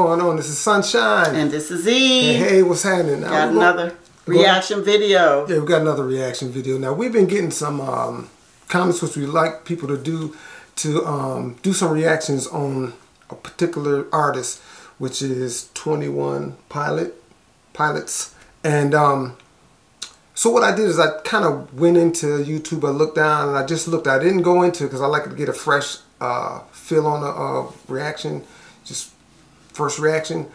going on? This is Sunshine. And this is E. Hey, what's happening? Got another reaction video. Yeah, we got another reaction video. Now, we've been getting some comments which we like people to do some reactions on a particular artist, which is 21 Pilots. And so what I did is I kind of went into YouTube, I looked down, and I just looked. I didn't go into it because I like to get a fresh feel on a reaction, just first reaction.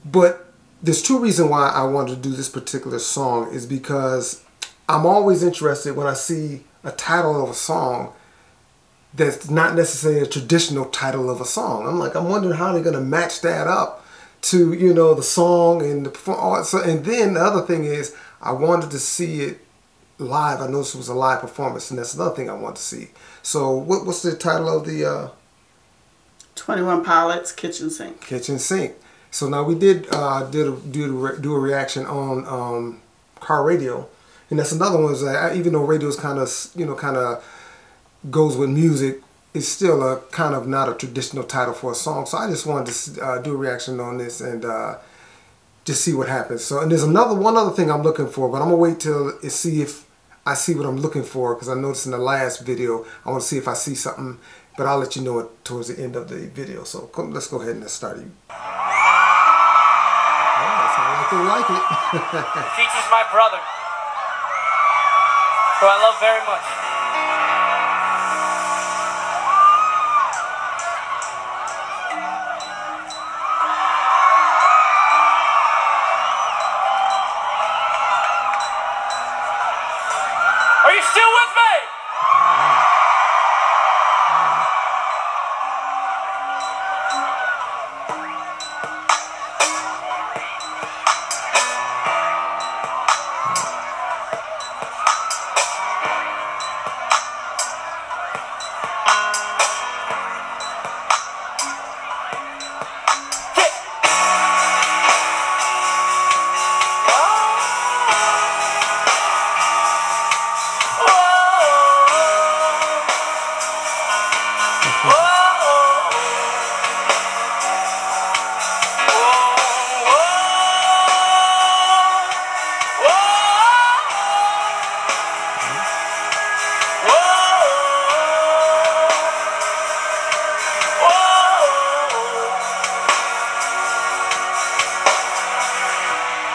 But there's two reasons why I wanted to do this particular song is because I'm always interested when I see a title of a song that's not necessarily a traditional title of a song. I'm wondering how they're going to match that up to, you know, the song and the performance. And then the other thing is I wanted to see it live. I noticed it was a live performance, and that's another thing I want to see. So what's the title of the 21 Pilots Kitchen Sink. Kitchen Sink. So now we did do a reaction on car radio, and that's another one. Is that even though radio is kind of goes with music, it's still a kind of not a traditional title for a song. So I just wanted to do a reaction on this and just see what happens. So, and there's one other thing I'm looking for, but I'm gonna wait till see if I see what I'm looking for, because I noticed in the last video I want to see if I see something, but I'll let you know it towards the end of the video. So let's go ahead and let's start it. They like it. Features my brother, who I love very much. Are you still with me?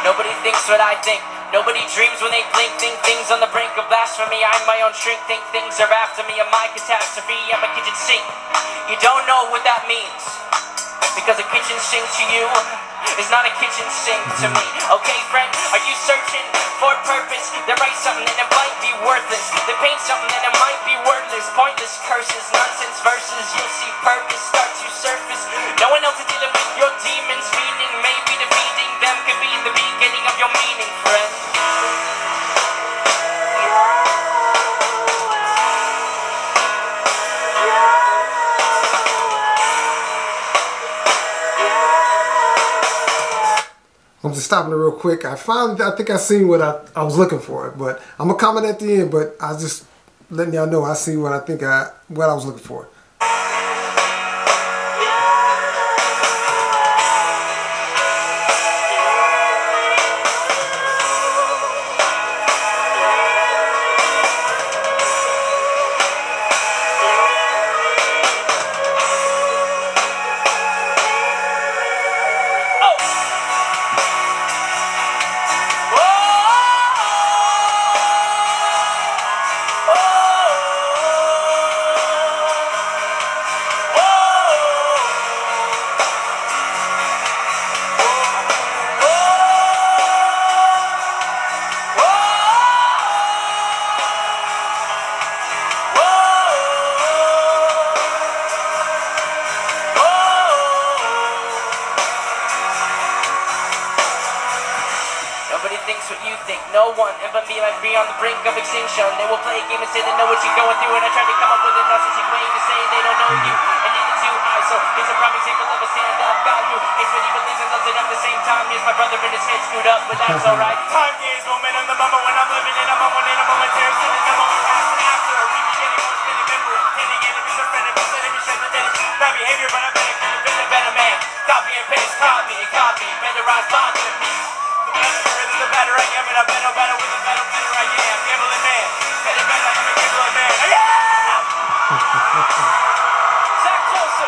Nobody thinks what I think. Nobody dreams when they blink. Think things on the brink of blasphemy. I'm my own shrink. Think things are after me. I'm my catastrophe. I'm a kitchen sink. You don't know what that means, because a kitchen sink to you is not a kitchen sink to me. Okay, friend, are you searching for a purpose? Then write something and it might be worthless. Then paint something and it might be wordless. Pointless curses, nonsense verses. You'll see purpose start to surface. No one else is dealing with your demons. Feeding, maybe defeating them could be the beginning of your meaning, friend. I'm just stopping it real quick. I think I seen what I was looking for, but I'm gonna comment at the end. But I was just letting y'all know I see what what I was looking for. Nobody thinks what you think, no one ever be on the brink of extinction. They will play a game and say they know what you're going through, and I try to come up with a narcissistic way to say they don't know you, and neither do I. So here's a prime example of a stand-up guy who hates what he believes and loves it at the same time. Here's my brother in his head screwed up, but that's alright. Time gaze, momentum, the moment when I'm living in a moment, in a momentary, sitting in a moment past and after. We be getting more spinning, member, intending enemies, or friendly, letting me shut the dead. Bad behavior, but I'm better, better man. Copy and paste. my thoughts and me. The better I get, but I better with the better fitter I am. Gambling man, and it better I'm a gambling man. I am! Zach Tulsa.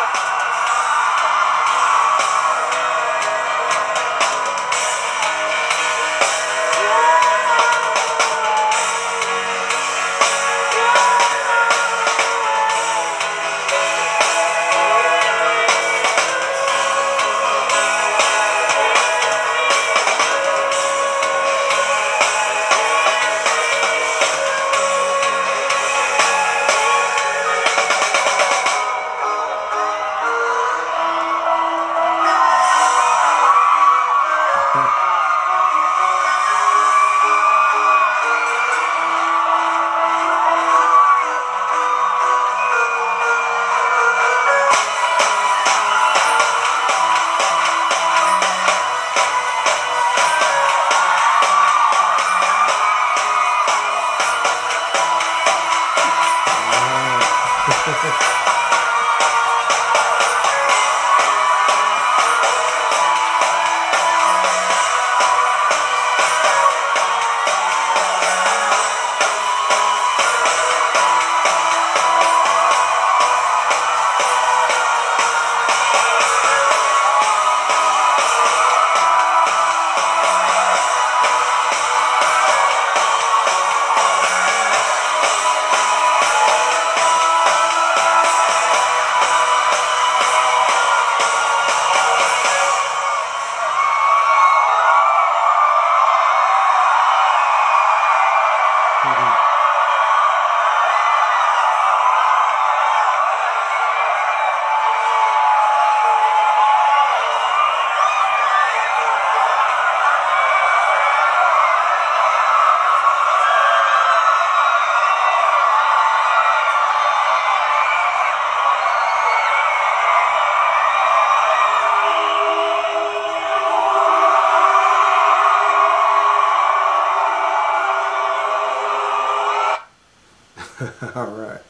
All right.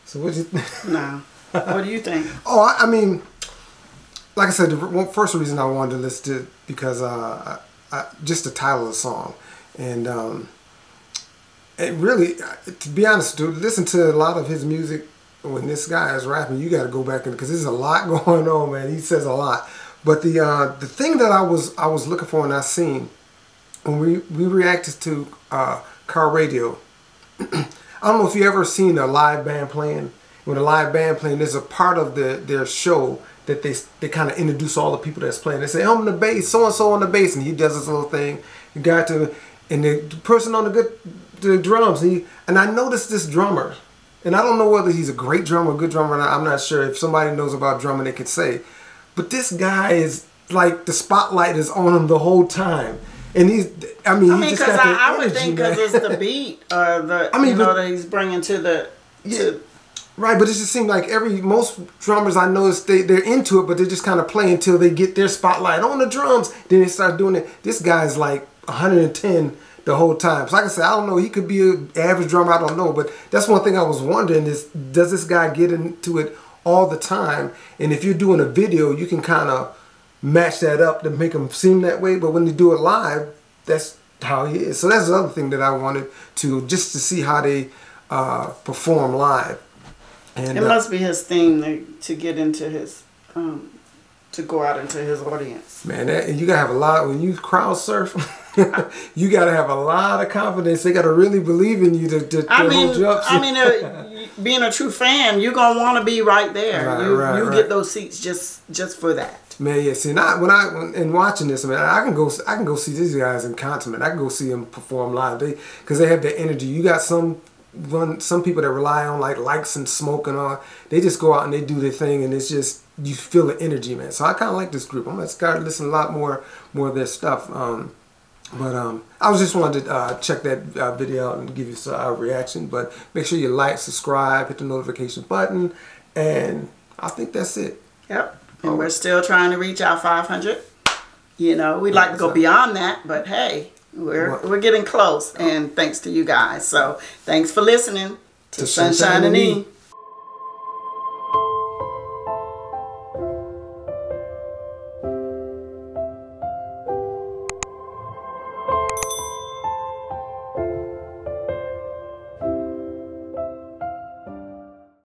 So what do you think? No. What do you think? Oh, I mean, like I said, the first reason I wanted to listen to it because just the title of the song, and it really, to be honest, to listen to a lot of his music when this guy is rapping, you got to go back in because there's a lot going on, man. He says a lot, but the thing that I was looking for and I seen when we reacted to Car Radio. I don't know if you ever seen a live band playing. When a live band playing, there's a part of their show that they kind of introduce all the people that's playing. They say, I'm on the bass, so and so on the bass, and he does this little thing. You got to, and the person on the drums. And I noticed this drummer, and I don't know whether he's a great drummer, a good drummer. Or not. I'm not sure. If somebody knows about drumming, they could say. But this guy is like the spotlight is on him the whole time. And he just got the I would energy, think because it's the beat or that he's bringing to the right. But it just seemed like most drummers I noticed they're into it, but they just kind of play until they get their spotlight on the drums. Then they start doing it. This guy's like 110 the whole time. So like I said, I don't know. He could be an average drummer. I don't know. But that's one thing I was wondering is, does this guy get into it all the time? And if you're doing a video, you can kind of match that up to make him seem that way, but when they do it live, that's how he is. So that's the other thing that I wanted to see how they perform live. And it must be his theme to get into his to go out into his audience. Man, you gotta have a lot when you crowd surf. You gotta have a lot of confidence. They gotta really believe in you to hold you up. Being a true fan, you're gonna want to be right there. Right, get those seats just for that. Man, yeah. See, when watching this, man, I can go see these guys in concert. I can go see them perform live. Because they have the energy. You got some people that rely on like likes and smoke and all. They just go out and they do their thing, and it's just you feel the energy, man. So I kind of like this group. I'm gonna start listening a lot more of their stuff. I was just wanted to check that video out and give you a reaction. But make sure you like, subscribe, hit the notification button, and I think that's it. Yep. And we're still trying to reach our 500. We'd like to go beyond that, but hey, we're getting close. And thanks to you guys. So thanks for listening to Sunshine and E.